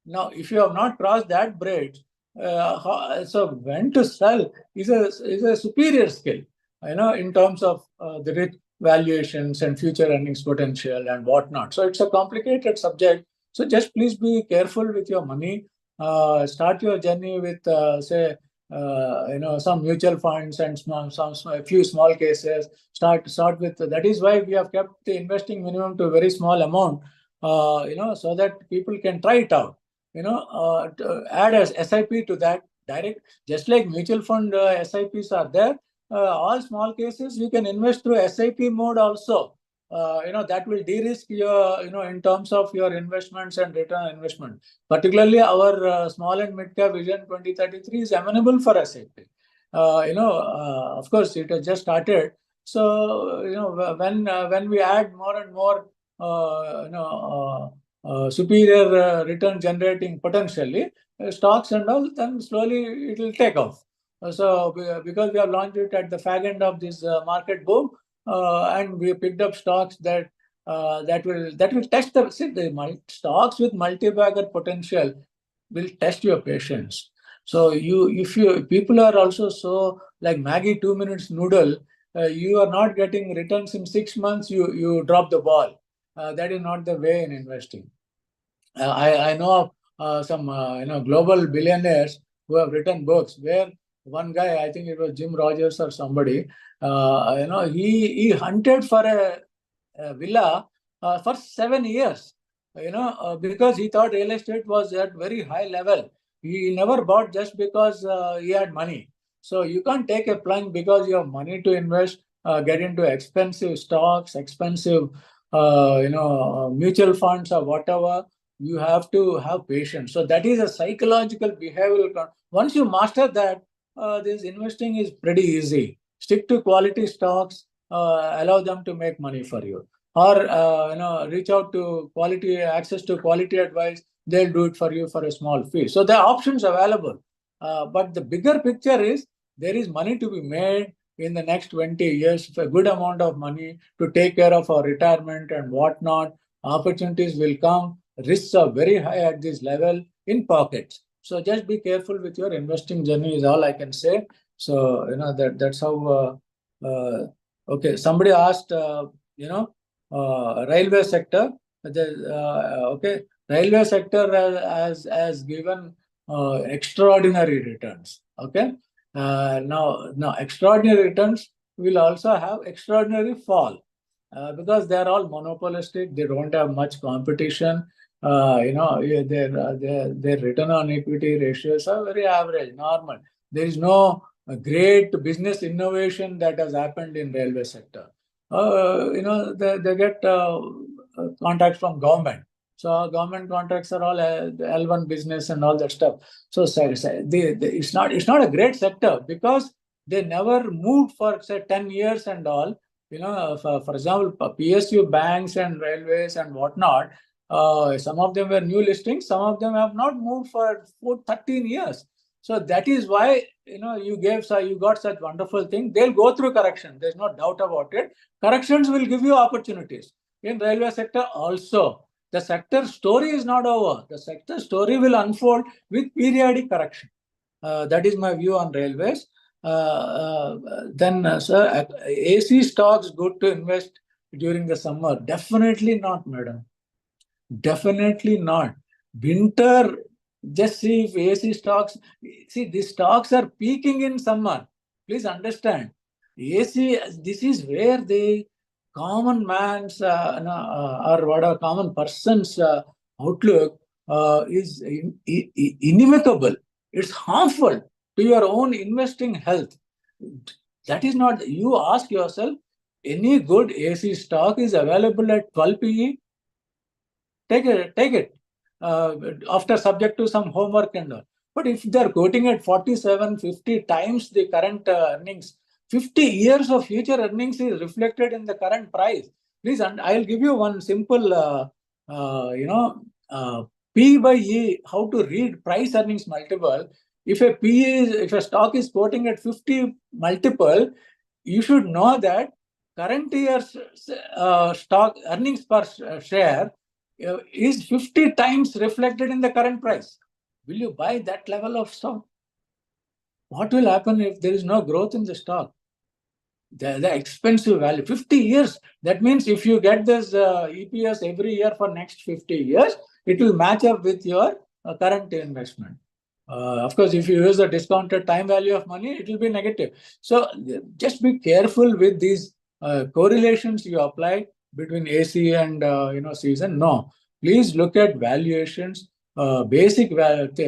Now, if you have not crossed that bridge, so when to sell is a superior skill, in terms of the risk valuations and future earnings potential and whatnot. So it's a complicated subject. So just please be careful with your money. Start your journey with, say, some mutual funds and a few small cases. Start with that. Is why we have kept the investing minimum to a very small amount, so that people can try it out. Add a SIP to that direct, just like mutual fund SIPs are there. All small cases you can invest through SIP mode also. That will de-risk your, in terms of your investments and return on investment. Particularly our small and mid-cap vision 2033 is amenable for SIP. Of course, it has just started. So, when we add more and more, superior return generating potentially stocks and all, then slowly it will take off. So because we have launched it at the fag end of this market boom, and we picked up stocks that will test the stocks with multi-bagger potential will test your patience. So if people are also so like Maggie 2 minutes noodle, you are not getting returns in 6 months, you drop the ball. That is not the way in investing. I know some global billionaires who have written books, where one guy, I think it was Jim Rogers or somebody, he hunted for a villa for 7 years, because he thought real estate was at very high level. He never bought just because he had money. So you can't take a plunge because you have money to invest get into expensive stocks, expensive, mutual funds or whatever. You have to have patience. So that is a psychological behavioral. Once you master that, this investing is pretty easy. Stick to quality stocks, allow them to make money for you, or reach out to quality access to quality advice. They'll do it for you for a small fee. So there are options available. But the bigger picture is there is money to be made in the next 20 years, a good amount of money to take care of our retirement and whatnot. Opportunities will come. Risks are very high at this level in pockets. So just be careful with your investing journey is all I can say. So, that's how, okay, somebody asked, railway sector. Okay, railway sector has given extraordinary returns. Okay, now extraordinary returns will also have extraordinary fall because they are all monopolistic. They don't have much competition. Their return on equity ratios are very average, normal. There is no great business innovation that has happened in railway sector. They get contracts from government. So government contracts are all L1 business and all that stuff. So it's not a great sector because they never moved for say 10 years and all. For example, PSU banks and railways and whatnot. Some of them were new listings. Some of them have not moved for 13 years. So that is why you got such wonderful thing. They'll go through correction. There's no doubt about it. Corrections will give you opportunities. In railway sector also, the sector story is not over. The sector story will unfold with periodic correction. That is my view on railways. Sir, AC stocks good to invest during the summer? Definitely not, madam. Definitely not. Winter, just see if AC stocks, these stocks are peaking in summer. Please understand. AC, this is where the common man's or whatever common person's outlook is inimical. It's harmful to your own investing health. That is not, you ask yourself, any good AC stock is available at 12 PE? Take it. After subject to some homework and all. But if they're quoting at 47, 50 times the current earnings, 50 years of future earnings is reflected in the current price. Please, and I'll give you one simple, P by E, how to read price earnings multiple. If a stock is quoting at 50 multiple, you should know that current year's stock earnings per share is 50 times reflected in the current price. Will you buy that level of stock? What will happen if there is no growth in the stock? The expensive value, 50 years. That means if you get this EPS every year for next 50 years, it will match up with your current investment. Of course, if you use the discounted time value of money, it will be negative. So just be careful with these correlations you apply between AC and season. No, please look at valuations. Basic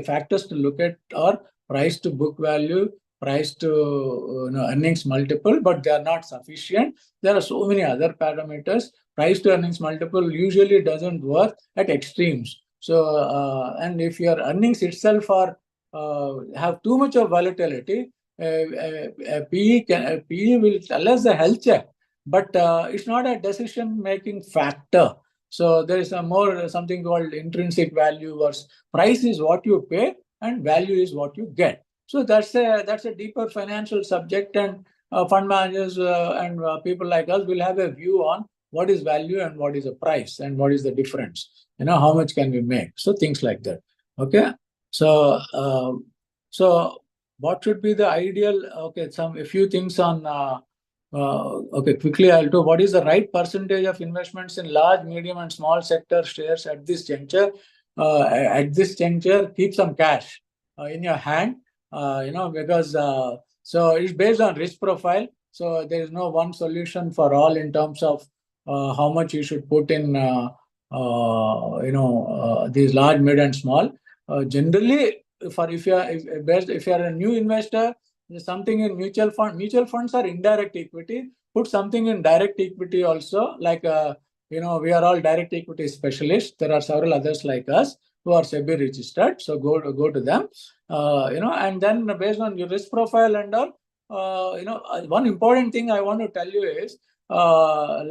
factors to look at are price to book value, price to earnings multiple, but they are not sufficient. There are so many other parameters. Price to earnings multiple usually doesn't work at extremes. So and if your earnings itself are have too much of volatility, PE will tell us the health check, but it's not a decision-making factor. So there is something called intrinsic value versus price is what you pay and value is what you get. So that's a deeper financial subject, and fund managers and people like us will have a view on what is value and what is a price and what is the difference. How much can we make? So things like that. Okay. So what should be the ideal? Okay, a few things on. Okay, quickly I'll do. What is the right percentage of investments in large, medium, and small sector shares at this juncture? At this juncture, keep some cash in your hand. Because so it's based on risk profile. So there is no one solution for all in terms of how much you should put in. These large, mid, and small. Generally, if you are a new investor, something in mutual funds are indirect equity. put something in direct equity also, like, we are all direct equity specialists. There are several others like us who are SEBI registered. So go to them, and then based on your risk profile and all, one important thing I want to tell you is, for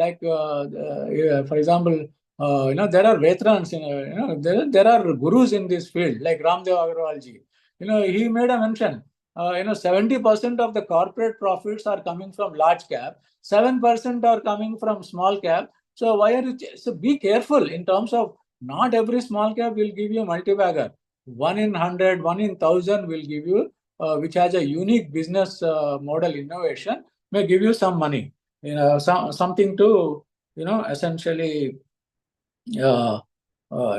example, there are veterans, there are gurus in this field, like Ramdev Agarwal ji. He made a mention. 70% of the corporate profits are coming from large cap, 7% are coming from small cap. So why are you? So be careful in terms of, not every small cap will give you multi-bagger. 1 in 100, 1 in 1,000 will give you, which has a unique business model innovation, may give you some money. Something to, essentially to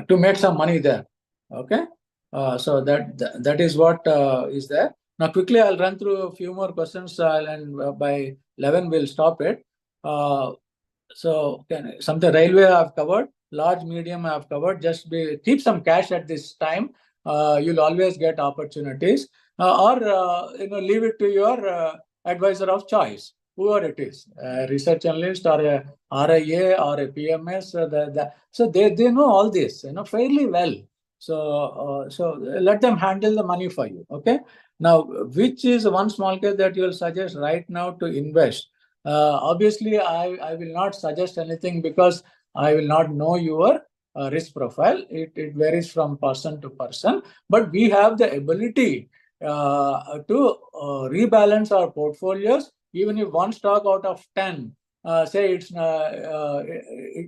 make some money there. Okay. So that is what is there. Now, quickly, I'll run through a few more questions, and by 11, we'll stop it. So, something railway I've covered, large, medium I've covered. Just keep some cash at this time. You'll always get opportunities, or leave it to your advisor of choice, whoever it is, a research analyst or a RIA or a PMS. So they know all this, fairly well. So let them handle the money for you. Okay. Now, which is one small case that you'll suggest right now to invest? Obviously, I will not suggest anything because I will not know your risk profile. It varies from person to person, but we have the ability to rebalance our portfolios. Even if one stock out of 10, say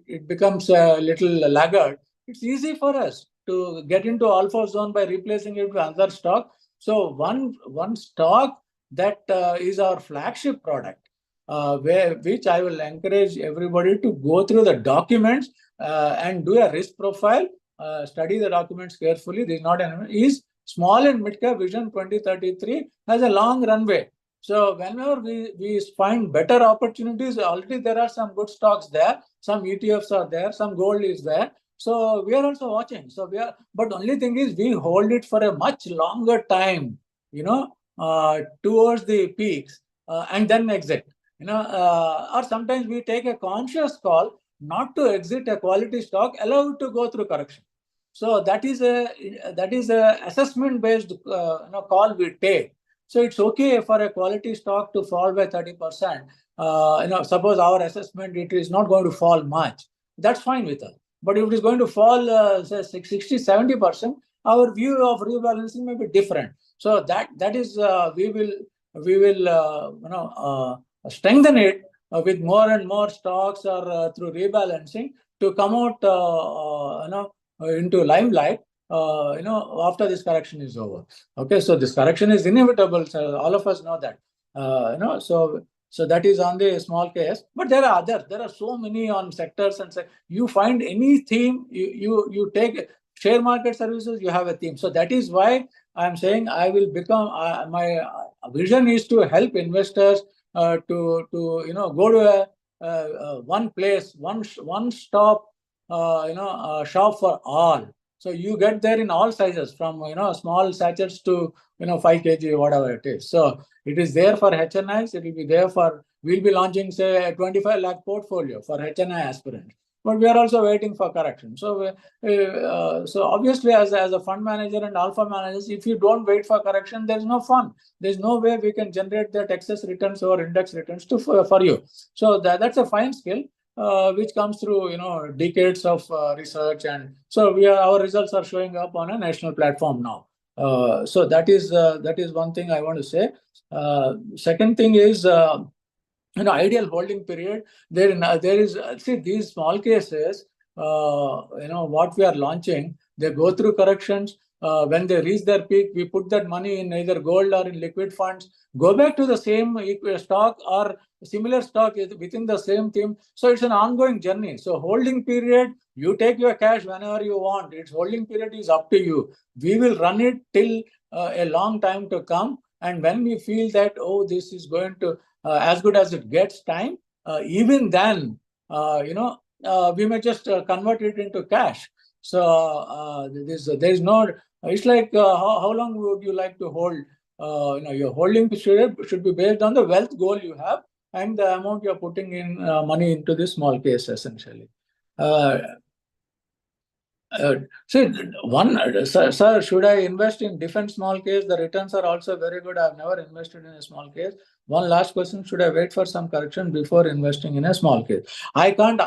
it becomes a little laggard, it's easy for us to get into alpha zone by replacing it with another stock. So one stock that is our flagship product, which I will encourage everybody to go through the documents and do a risk profile, study the documents carefully. This is not is small and mid cap vision 2033 has a long runway. So whenever we find better opportunities, already there are some good stocks there, some ETFs are there, some gold is there. So we are also watching. But only thing is, we hold it for a much longer time, towards the peaks, and then exit. Or sometimes we take a conscious call not to exit a quality stock, allow it to go through correction. So that is a assessment based call we take. So it's okay for a quality stock to fall by 30%. Suppose our assessment, it is not going to fall much. That's fine with us. But if it is going to fall, say 60, 70%, our view of rebalancing may be different. So that is we will strengthen it with more and more stocks, or through rebalancing, to come out into limelight after this correction is over. Okay, so this correction is inevitable, so all of us know that. So that is on the small case, but there are others. There are so many on sectors, and you find any theme, you take share market services, you have a theme. So that is why I'm saying I will become, my vision is to help investors to go to one place, one stop shop for all. So you get there in all sizes, from small sachets to 5 kg, whatever it is. So it is there for HNIs. It will be there for, we'll be launching, say, a 25 lakh portfolio for HNI aspirants. But we are also waiting for correction. So obviously, as a fund manager and alpha managers, if you don't wait for correction, there is no fun. There's no way we can generate that excess returns or index returns for you. So that's a fine skill. Which comes through decades of research, and so our results are showing up on a national platform now. So that is one thing I want to say. Second thing is, ideal holding period. There is, see, these small cases, what we are launching, they go through corrections. When they reach their peak, we put that money in either gold or in liquid funds, go back to the same stock or similar stock within the same theme. So it's an ongoing journey. So holding period, you take your cash whenever you want. Its holding period is up to you. We will run it till a long time to come. And when we feel that, oh, this is going to as good as it gets time, even then, we may just convert it into cash. So there is no, it's like, how long would you like to hold? Your holding period should be based on the wealth goal you have. and the amount you're putting in money into the small case, essentially. See, sir, should I invest in different small case? The returns are also very good. I've never invested in a small case. One last question: should I wait for some correction before investing in a small case? I can't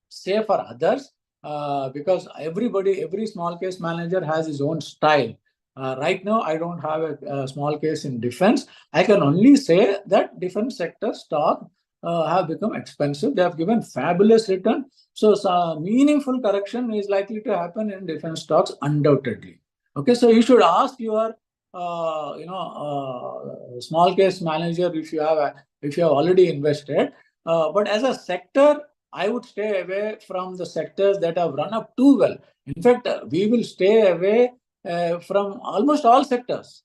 say for others because every small case manager has his own style. Right now, I don't have a small case in defense. I can only say that defense sector stock have become expensive. They have given fabulous return. So, meaningful correction is likely to happen in defense stocks, undoubtedly. Okay, so you should ask your, small case manager if you have already invested. But as a sector, I would stay away from the sectors that have run up too well. In fact, we will stay away from almost all sectors.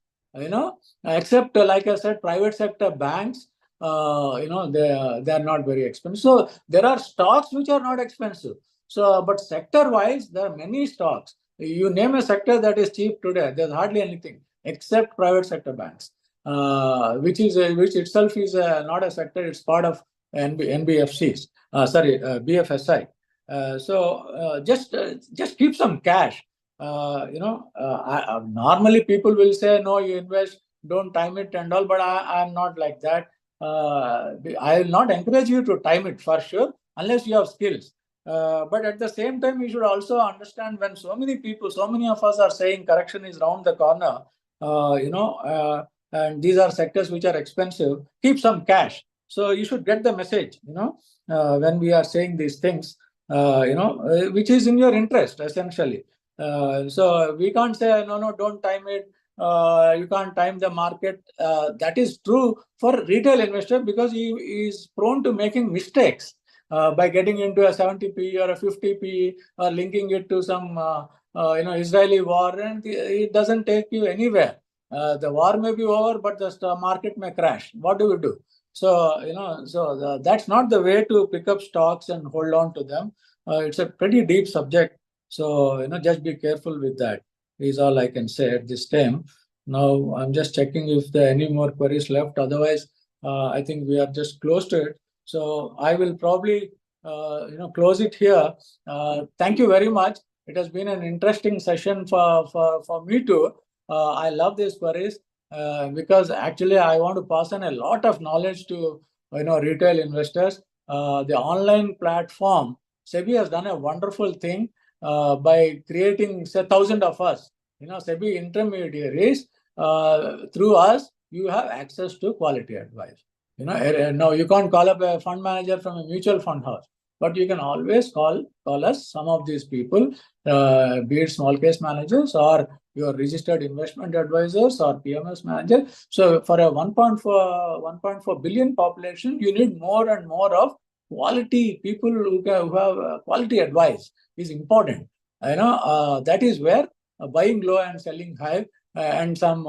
Except like I said, private sector banks. They are not very expensive. So there are stocks which are not expensive. So, but sector wise, there are many stocks. You name a sector that is cheap today, there's hardly anything except private sector banks, which itself is not a sector. It's part of NBFCs. BFSI. Just keep some cash. Normally people will say, no, you invest, don't time it and all, but I'm not like that. I will not encourage you to time it for sure, unless you have skills. But at the same time, we should also understand when so many of us are saying correction is round the corner, and these are sectors which are expensive, keep some cash. So you should get the message, when we are saying these things, which is in your interest, essentially. So we can't say, no, don't time it. You can't time the market. That is true for retail investor because he is prone to making mistakes by getting into a 70 PE or a 50 PE or linking it to some Israeli war, and it doesn't take you anywhere. The war may be over, but the market may crash. What do we do? So that's not the way to pick up stocks and hold on to them. It's a pretty deep subject. So just be careful with that. Is all I can say at this time. Now I'm just checking if there are any more queries left. Otherwise, I think we are just close to it. So I will probably close it here. Thank you very much. It has been an interesting session for me too. I love these queries because actually I want to pass on a lot of knowledge to retail investors. The online platform, SEBI has done a wonderful thing by creating, say, 1,000 of us, SEBI intermediaries. Through us, you have access to quality advice. Now you can't call up a fund manager from a mutual fund house, but you can always call us, some of these people, be it small case managers or your registered investment advisors or PMS manager. So for a 1.4 billion population, you need more and more of quality people who have quality advice is important. That is where buying low and selling high and some,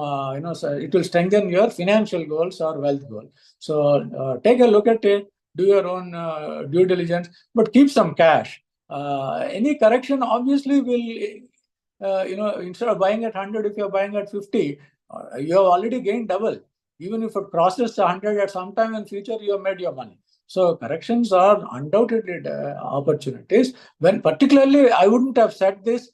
so it will strengthen your financial goals or wealth goal. So take a look at it, do your own due diligence, but keep some cash. Any correction obviously will, instead of buying at 100, if you're buying at 50, you have already gained double. Even if it crosses 100 at some time in future, you have made your money. So corrections are undoubtedly opportunities. When particularly, I wouldn't have said this,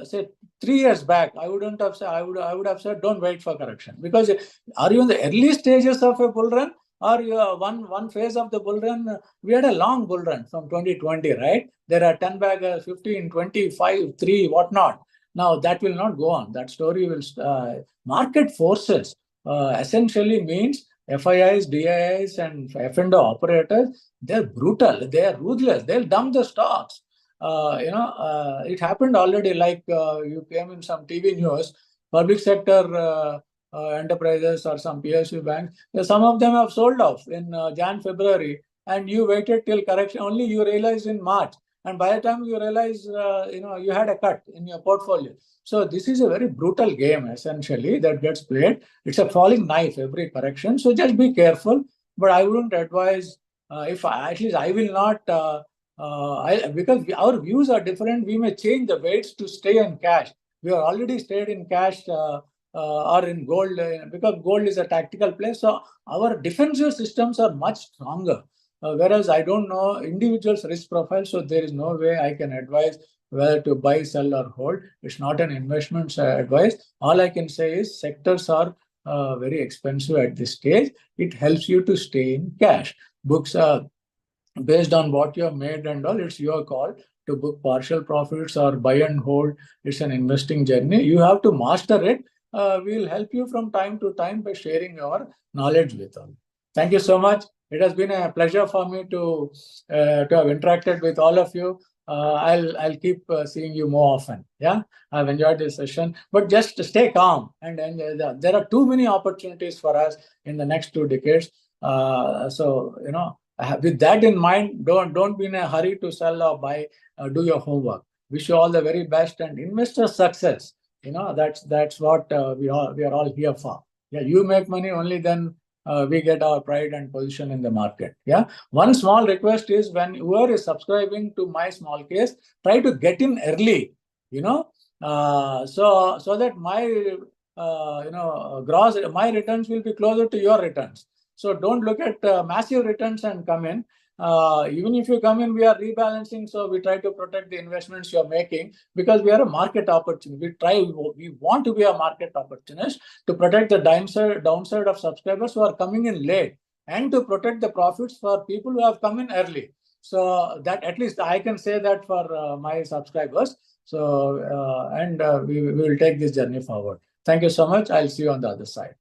say 3 years back. I wouldn't have said. I would have said, don't wait for correction, because are you in the early stages of a bull run, or you are one phase of the bull run? We had a long bull run from 2020, right? There are 10 baggers, 15, 25, 3, whatnot. Now that will not go on. That story will. Market forces essentially means FIIs, DIIs, and F&O operators. They're brutal. They're ruthless. They'll dump the stocks. It happened already. Like you came in some TV news, public sector enterprises or some PSU banks. Some of them have sold off in February, and you waited till correction. Only you realized in March, and by the time you realize, you had a cut in your portfolio. So this is a very brutal game, essentially, that gets played. It's a falling knife, every correction. So just be careful. But I wouldn't advise, at least I will not, because our views are different, we may change the weights to stay in cash. We are already stayed in cash or in gold, because gold is a tactical play. So our defensive systems are much stronger. Whereas I don't know individuals' risk profile, so there is no way I can advise whether to buy, sell, or hold. It's not an investment advice. All I can say is sectors are very expensive at this stage. It helps you to stay in cash. Books are based on what you have made and all. It's your call to book partial profits or buy and hold. It's an investing journey. You have to master it. We'll help you from time to time by sharing our knowledge with all. Thank you so much. It has been a pleasure for me to have interacted with all of you. I'll keep seeing you more often. Yeah, I've enjoyed this session, but just stay calm. And there are too many opportunities for us in the next 2 decades. So with that in mind, don't be in a hurry to sell or buy. Do your homework. Wish you all the very best and investor success. That's what we are all here for. Yeah, you make money, only then we get our pride and position in the market. Yeah. One small request is, when whoever is subscribing to my small case, try to get in early. So that my my returns will be closer to your returns. So don't look at massive returns and come in. Even if you come in, we are rebalancing. So we try to protect the investments you're making, because we are a market opportunity. We want to be a market opportunist to protect the downside of subscribers who are coming in late, and to protect the profits for people who have come in early. So that, at least I can say that for my subscribers. So, we will take this journey forward. Thank you so much. I'll see you on the other side.